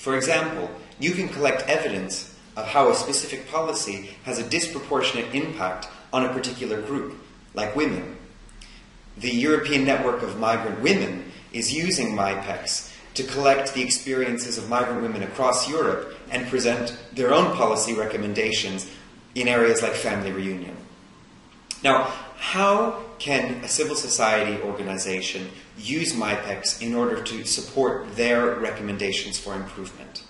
For example, you can collect evidence of how a specific policy has a disproportionate impact on a particular group, like women. The European Network of Migrant Women is using MIPEX to collect the experiences of migrant women across Europe and present their own policy recommendations in areas like family reunion. Now, how can a civil society organization use MIPEX in order to support their recommendations for improvement?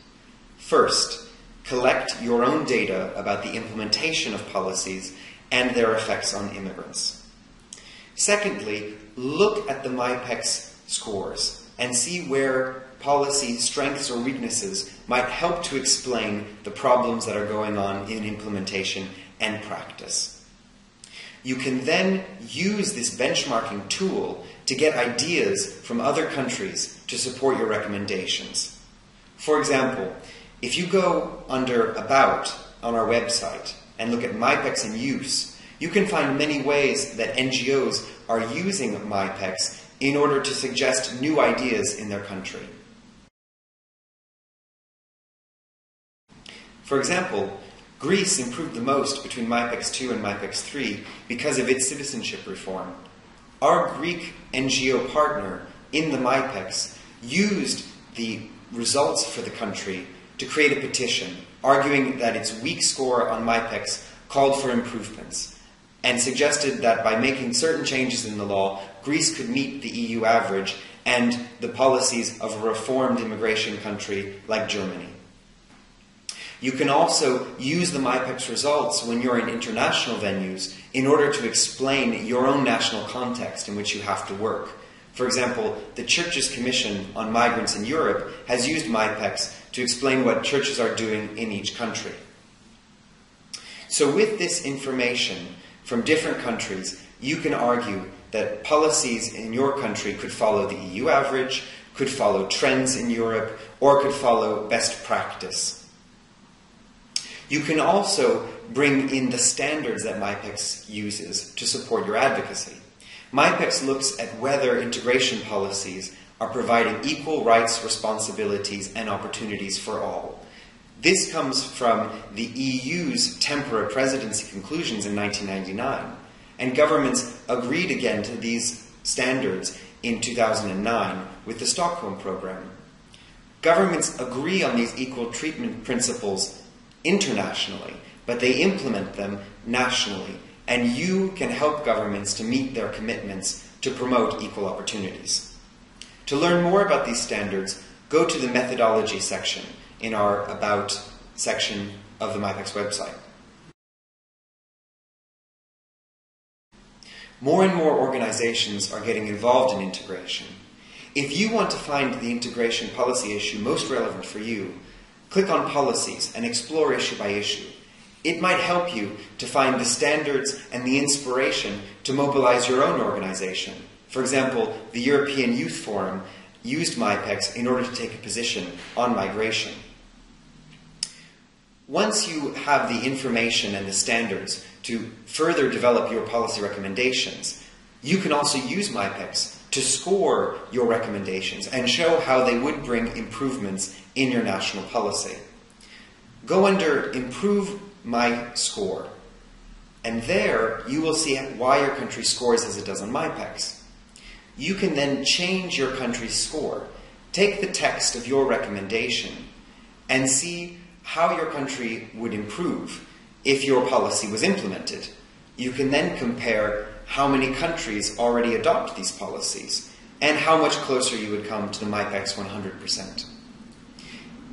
First, collect your own data about the implementation of policies and their effects on immigrants. Secondly, look at the MIPEX scores and see where policy strengths or weaknesses might help to explain the problems that are going on in implementation and practice. You can then use this benchmarking tool to get ideas from other countries to support your recommendations. For example, if you go under About on our website and look at MIPEX in use, you can find many ways that NGOs are using MIPEX in order to suggest new ideas in their country. For example, Greece improved the most between MIPEX 2 and MIPEX 3 because of its citizenship reform. Our Greek NGO partner in the MIPEX used the results for the country to create a petition arguing that its weak score on MIPEX called for improvements and suggested that by making certain changes in the law, Greece could meet the EU average and the policies of a reformed immigration country like Germany. You can also use the MIPEX results when you're in international venues in order to explain your own national context in which you have to work. For example, the Churches Commission on Migrants in Europe has used MIPEX to explain what churches are doing in each country. So with this information from different countries, you can argue that policies in your country could follow the EU average, could follow trends in Europe, or could follow best practice. You can also bring in the standards that MIPEX uses to support your advocacy. MIPEX looks at whether integration policies are providing equal rights, responsibilities, and opportunities for all. This comes from the EU's temporary presidency conclusions in 1999, and governments agreed again to these standards in 2009 with the Stockholm Programme. Governments agree on these equal treatment principles internationally, but they implement them nationally, and you can help governments to meet their commitments to promote equal opportunities. To learn more about these standards, go to the methodology section in our About section of the MIPEX website. More and more organizations are getting involved in integration. If you want to find the integration policy issue most relevant for you, click on Policies and explore issue by issue. It might help you to find the standards and the inspiration to mobilize your own organization. For example, the European Youth Forum used MIPEX in order to take a position on migration. Once you have the information and the standards to further develop your policy recommendations, you can also use MIPEX to score your recommendations and show how they would bring improvements in your national policy. Go under Improve My Score, and there you will see why your country scores as it does on MIPEX. You can then change your country's score. Take the text of your recommendation and see how your country would improve if your policy was implemented. You can then compare how many countries already adopt these policies and how much closer you would come to the MIPEX 100%.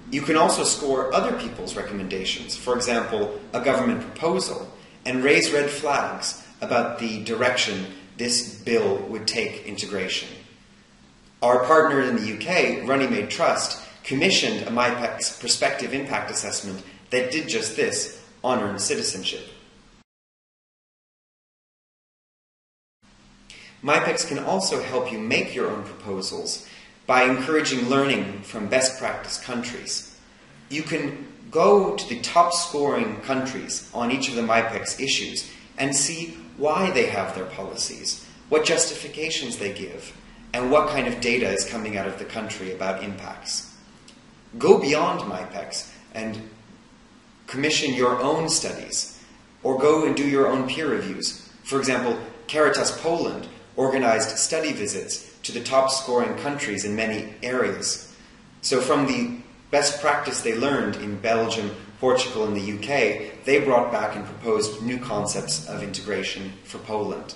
You can also score other people's recommendations, for example, a government proposal, and raise red flags about the direction this bill would take integration. Our partner in the UK, Runnymede Trust, commissioned a MIPEX prospective impact assessment that did just this on earned citizenship. MIPEX can also help you make your own proposals by encouraging learning from best practice countries. You can go to the top scoring countries on each of the MIPEX issues and see why they have their policies, what justifications they give, and what kind of data is coming out of the country about impacts. go beyond MIPEX and commission your own studies, or go and do your own peer reviews. For example, Caritas Poland organized study visits to the top scoring countries in many areas. So from the best practice they learned in Belgium, Portugal, and the UK, they brought back and proposed new concepts of integration for Poland.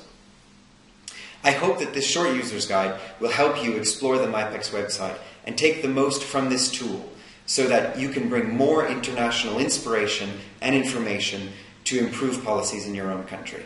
I hope that this short user's guide will help you explore the MIPEX website and take the most from this tool so that you can bring more international inspiration and information to improve policies in your own country.